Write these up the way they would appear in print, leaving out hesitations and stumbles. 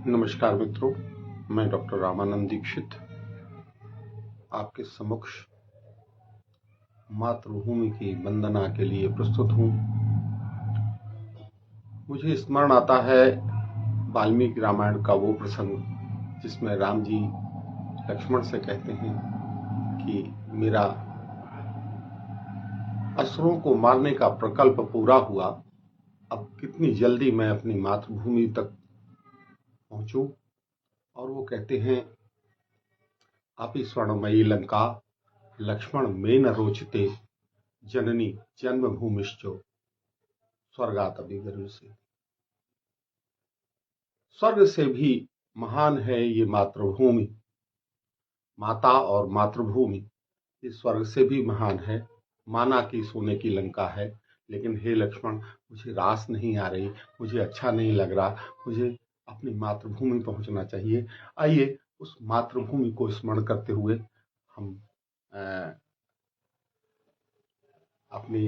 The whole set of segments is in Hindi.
नमस्कार मित्रों, मैं डॉक्टर रामानंद दीक्षित आपके समक्ष मातृभूमि की वंदना के लिए प्रस्तुत हूँ। मुझे स्मरण आता है वाल्मीकि रामायण का वो प्रसंग जिसमें राम जी लक्ष्मण से कहते हैं कि मेरा असुरों को मारने का प्रकल्प पूरा हुआ, अब कितनी जल्दी मैं अपनी मातृभूमि तक पहुंचूं। और वो कहते हैं, आपी स्वर्णमयी लंका लक्ष्मण में न रोचते, जननी जन्मभूमिश्चो स्वर्गात अभिगम्य से। स्वर्ग से भी महान है ये मातृभूमि, माता और मातृभूमि इस स्वर्ग से भी महान है। माना कि सोने की लंका है, लेकिन हे लक्ष्मण, मुझे रास नहीं आ रही, मुझे अच्छा नहीं लग रहा, मुझे अपनी मातृभूमि पहुंचना चाहिए। आइए उस मातृभूमि को स्मरण करते हुए हम अपनी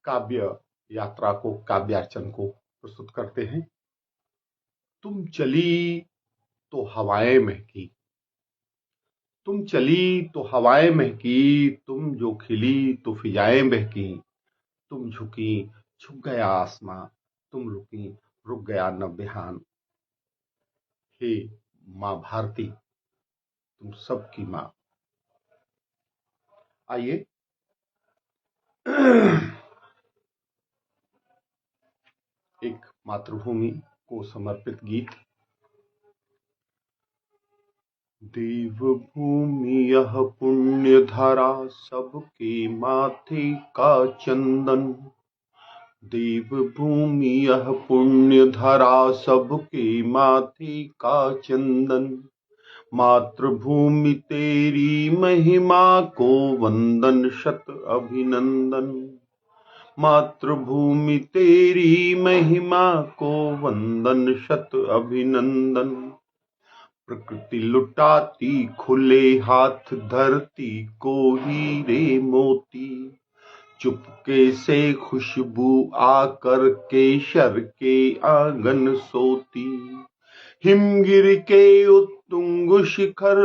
काव्य यात्रा को, काव्यार्चन को प्रस्तुत करते हैं। तुम चली तो हवाएं महकी, तुम चली तो हवाएं महकी, तुम जो खिली तो फिजाएं बहकी, तुम झुकी झुक गया आसमां, तुम रुकी रुक गया नभ्यान। हे माँ भारती, तुम सबकी माँ। आइए एक मातृभूमि को समर्पित गीत। देवभूमि यह पुण्य धरा, सबके माथे का चंदन। देवभूमि यह पुण्य धरा, सबके माथे का चंदन। मातृभूमि तेरी महिमा को वंदन शत अभिनंदन। मातृभूमि तेरी महिमा को वंदन शत अभिनंदन। प्रकृति लुटाती खुले हाथ, धरती को हीरे मोती। चुपके से खुशबू आकर केशर के आंगन सोती। हिमगिर के उत्तुंग शिखर,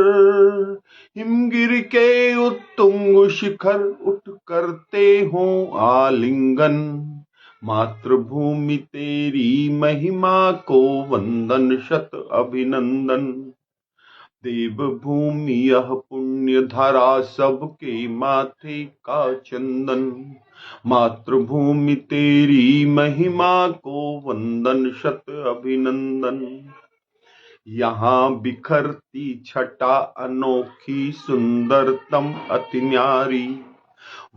हिमगिर के उत्तुंग शिखर उठ करते हो आलिंगन। मातृभूमि तेरी महिमा को वंदन शत अभिनंदन। देवभूमि यह पुण्य धरा, सबके माथे का चंदन। मातृभूमि तेरी महिमा को वंदन शत अभिनंदन। यहाँ बिखरती छटा अनोखी, सुंदरतम अति न्यारी।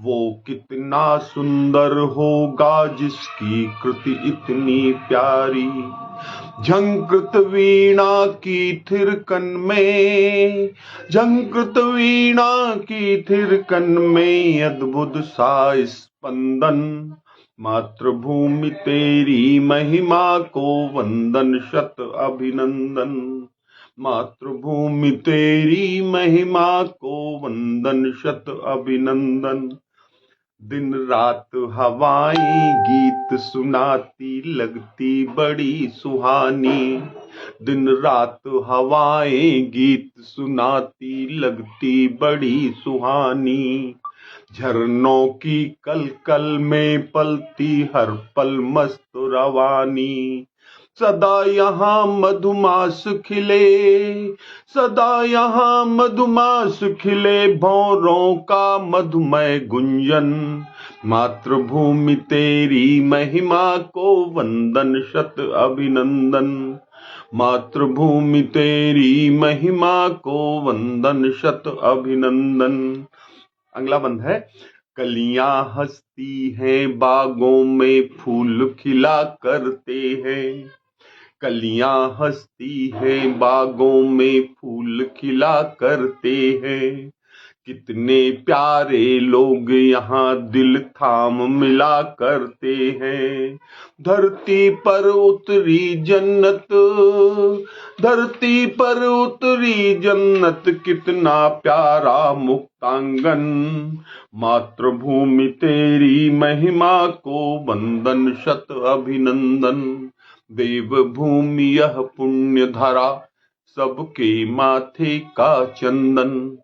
वो कितना सुंदर होगा जिसकी कृति इतनी प्यारी। झंकृत वीणा की थिरकन में, झंकृत वीणा की थिरकन में अद्भुत सा स्पंदन। मातृभूमि तेरी महिमा को वंदन शत अभिनंदन। मातृभूमि तेरी महिमा को वंदन शत अभिनंदन। दिन रात हवाएं गीत सुनाती, लगती बड़ी सुहानी। दिन रात हवाएं गीत सुनाती, लगती बड़ी सुहानी। झरनों की कलकल में पलती हर पल मस्त रवानी। सदा यहाँ मधुमास खिले, सदा यहाँ मधुमास खिले, भौरों का मधुमय गुंजन। मातृभूमि तेरी महिमा को वंदन शत अभिनंदन। मातृभूमि तेरी महिमा को वंदन शत अभिनंदन। अगला बंद है। कलियां हंसती हैं बागों में, फूल खिला करते हैं। कलियां हंसती हैं बागों में, फूल खिला करते हैं। कितने प्यारे लोग यहाँ दिल थाम मिला करते हैं। धरती पर उतरी जन्नत, धरती पर उतरी जन्नत, कितना प्यारा मुक्तांगन। मातृभूमि तेरी महिमा को वंदन शत अभिनंदन। देवभूमि यह पुण्य धरा, सबके माथे का चंदन।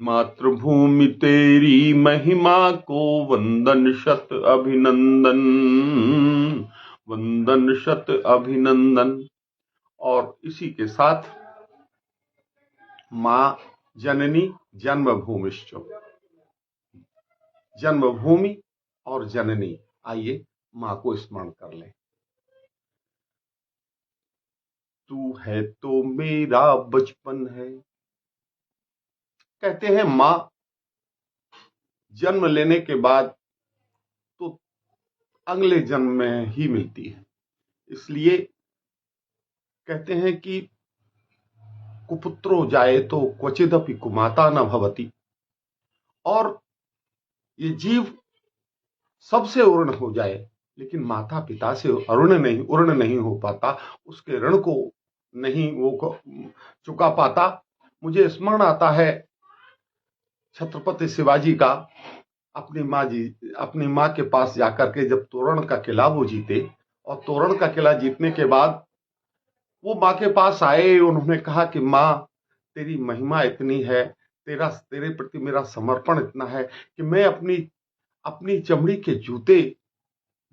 मातृभूमि तेरी महिमा को वंदन शत अभिनंदन, वंदन शत अभिनंदन। और इसी के साथ माँ जननी जन्मभूमिश्च, जन्मभूमि और जननी। आइए माँ को स्मरण कर लें। तू है तो मेरा बचपन है। कहते हैं माँ जन्म लेने के बाद तो अगले जन्म में ही मिलती है, इसलिए कहते हैं कि कुपुत्रो जाए तो क्वचिदपि कुमाता न भवति। और ये जीव सबसे उर्ण हो जाए, लेकिन माता पिता से उर्ण नहीं हो पाता, उसके ऋण को नहीं वो चुका पाता। मुझे स्मरण आता है छत्रपति शिवाजी का, अपनी माँ के पास जाकर के जब तोरण का किला वो जीते, और तोरण का किला जीतने के बाद वो माँ के पास आए। उन्होंने कहा कि माँ, तेरी महिमा इतनी है, तेरे प्रति मेरा समर्पण इतना है कि मैं अपनी चमड़ी के जूते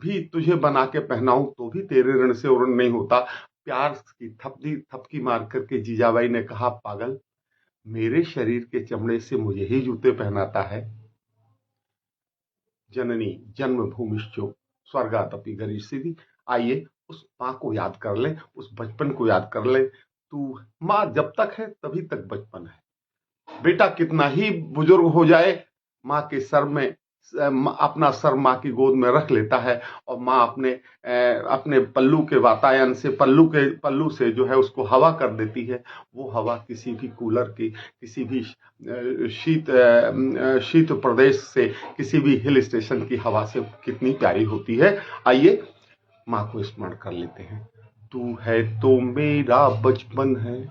भी तुझे बना के पहनाऊं तो भी तेरे ऋण से उर्ण नहीं होता। प्यार की थपकी मार करके जीजाबाई ने कहा, पागल, मेरे शरीर के चमड़े से मुझे ही जूते पहनाता है। जननी जन्मभूमिश्चो स्वर्गादपि गरीयसी। आइए उस माँ को याद कर ले, उस बचपन को याद कर ले। तू माँ जब तक है तभी तक बचपन है। बेटा कितना ही बुजुर्ग हो जाए, माँ के सर में अपना सर माँ की गोद में रख लेता है, और माँ अपने पल्लू के वातायन से पल्लू से जो है उसको हवा कर देती है। वो हवा किसी भी कूलर की, किसी भी शीत प्रदेश से, किसी भी हिल स्टेशन की हवा से कितनी प्यारी होती है। आइए माँ को स्मरण कर लेते हैं। तू है तो मेरा बचपन है,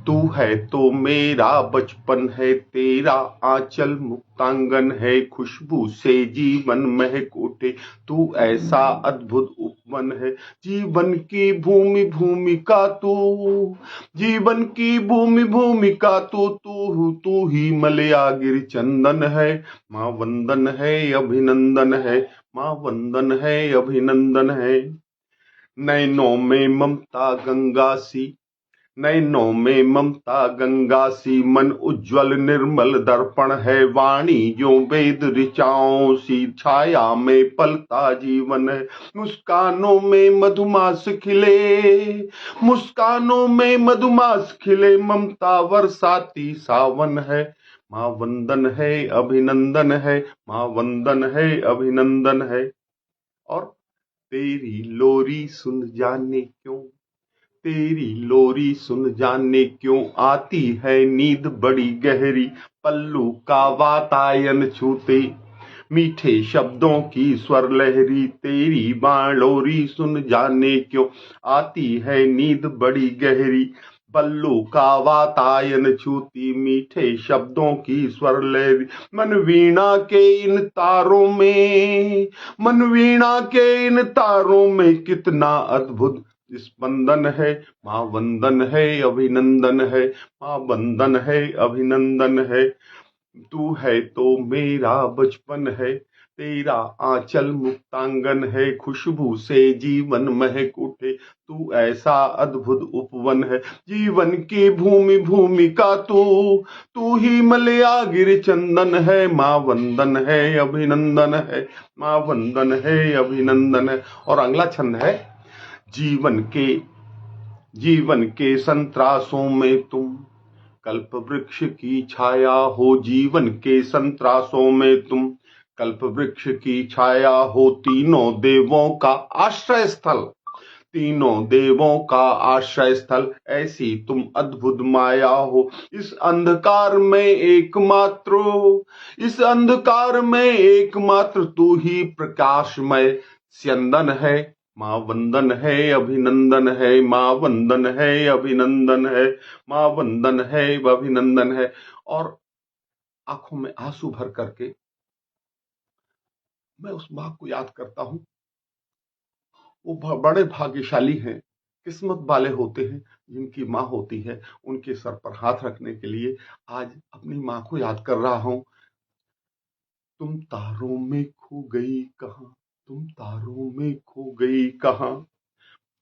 तू है तो मेरा बचपन है, तेरा आंचल मुक्तांगन है, खुशबू से जीवन महक उठे, तू ऐसा अद्भुत उपवन है। जीवन की भूमि भूमिका तू, जीवन की भूमि भूमिका तू, तू ही मलया गिर चंदन है। माँ वंदन है अभिनंदन है, माँ वंदन है अभिनंदन है। नैनों में ममता गंगा सी, नैनों में ममता गंगा सी, मन उज्जवल निर्मल दर्पण है, वाणी जो वेद ऋचाओं सी, छाया में पलता जीवन है। मुस्कानों में मधुमास खिले, मुस्कानों में मधुमास खिले, ममता बरसाती सावन है। माँ वंदन है अभिनंदन है, माँ वंदन है अभिनंदन है। और तेरी लोरी सुन जाने क्यों, तेरी लोरी सुन जाने क्यों, आती है नींद बड़ी गहरी, पल्लू का वातायन छूते, मीठे शब्दों की स्वर लहरी, तेरी बालोरी सुन जाने क्यों, आती है नींद बड़ी गहरी, पल्लू का वातायन छूती, मीठे शब्दों की स्वर लहरी। मन वीणा के इन तारों में, मन वीणा के इन तारों में कितना अद्भुत स्पंदन है। माँ वंदन है अभिनंदन है, माँ वंदन है अभिनंदन है। तू है तो मेरा बचपन है, तेरा आंचल मुक्तांगन है, खुशबू से जीवन महक उठे, तू ऐसा अद्भुत उपवन है। जीवन की भूमि भूमिका तू, तू ही मलया गिर चंदन है। माँ वंदन है अभिनंदन है, माँ वंदन है अभिनंदन है। और अगला छंद है, जीवन के संत्रासों में तुम कल्प वृक्ष की छाया हो, जीवन के संत्रासों में तुम कल्प वृक्ष की छाया हो, तीनों देवों का आश्रय स्थल, तीनों देवों का आश्रय स्थल, ऐसी तुम अद्भुत माया हो। इस अंधकार में एकमात्र, इस अंधकार में एकमात्र तू ही प्रकाशमय स्यंदन है। माँ वंदन है अभिनंदन है, माँ वंदन है अभिनंदन है, माँ वंदन है अभिनंदन है। और आंखों में आंसू भर करके मैं उस माँ को याद करता हूं। वो बड़े भाग्यशाली हैं, किस्मत वाले होते हैं जिनकी माँ होती है। उनके सर पर हाथ रखने के लिए आज अपनी माँ को याद कर रहा हूँ। तुम तारों में खो गई कहाँ, तुम तारों में खो गई कहाँ,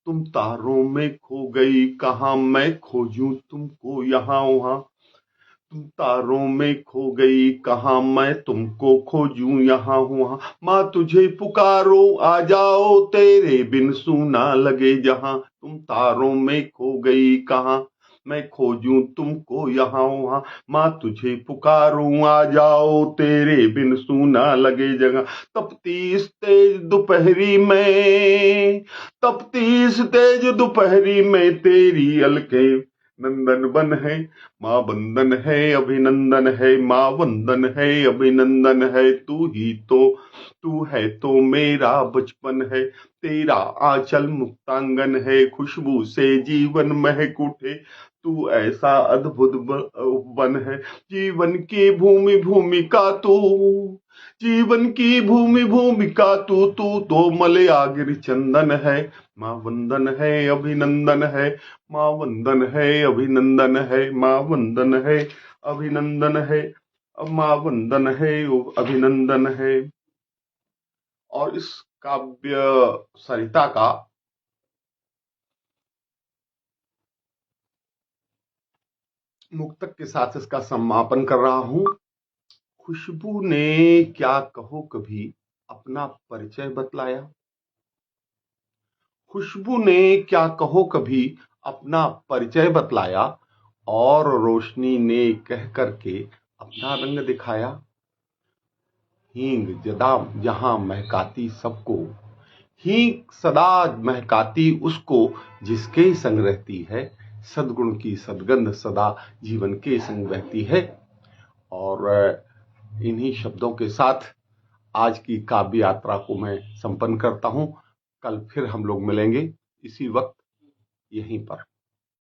तुम तारों में खो गई कहाँ, मैं खोजूं तुमको यहाँ वहाँ। तुम तारों में खो गई कहाँ, मैं तुमको खोजूं यहाँ वहाँ। माँ तुझे पुकारो आ जाओ, तेरे बिन सूना लगे जहाँ। तुम तारों में खो गई कहाँ, मैं खोजूं तुमको यहाँ वहाँ। माँ तुझे पुकारूं आ जाओ, तेरे बिन सूना लगे जगह। तपती इस तेज दोपहरी में, तपती इस तेज दोपहरी में, तेरी अलके नंदन बन है। माँ वंदन है अभिनंदन है, माँ वंदन है अभिनंदन है। तू है तो मेरा बचपन है, तेरा आंचल मुक्तांगन है। खुशबू से जीवन महक उठे, तू ऐसा अद्भुत बन है। जीवन की भूमि भूमिका तू, जीवन की भूमि भूमिका तू, तू तो मलयागिर चंदन है। माँ वंदन है अभिनंदन है, माँ वंदन है अभिनंदन है, माँ वंदन है अभिनंदन है, माँ वंदन है अभिनंदन है। और इस काव्य सरिता का मुक्तक के साथ इसका समापन कर रहा हूं। खुशबू ने क्या कहो कभी अपना परिचय बतलाया, खुशबू ने क्या कहो कभी अपना परिचय बतलाया, और रोशनी ने कह करके अपना रंग दिखाया। हींग जदा जहां महकाती सबको, हींग सदा महकाती उसको जिसके संग रहती है। सद्गुण की सद्गंध सदा जीवन के संग बहती है। और इन्हीं शब्दों के साथ आज की काव्य यात्रा को मैं संपन्न करता हूं। कल फिर हम लोग मिलेंगे इसी वक्त यहीं पर।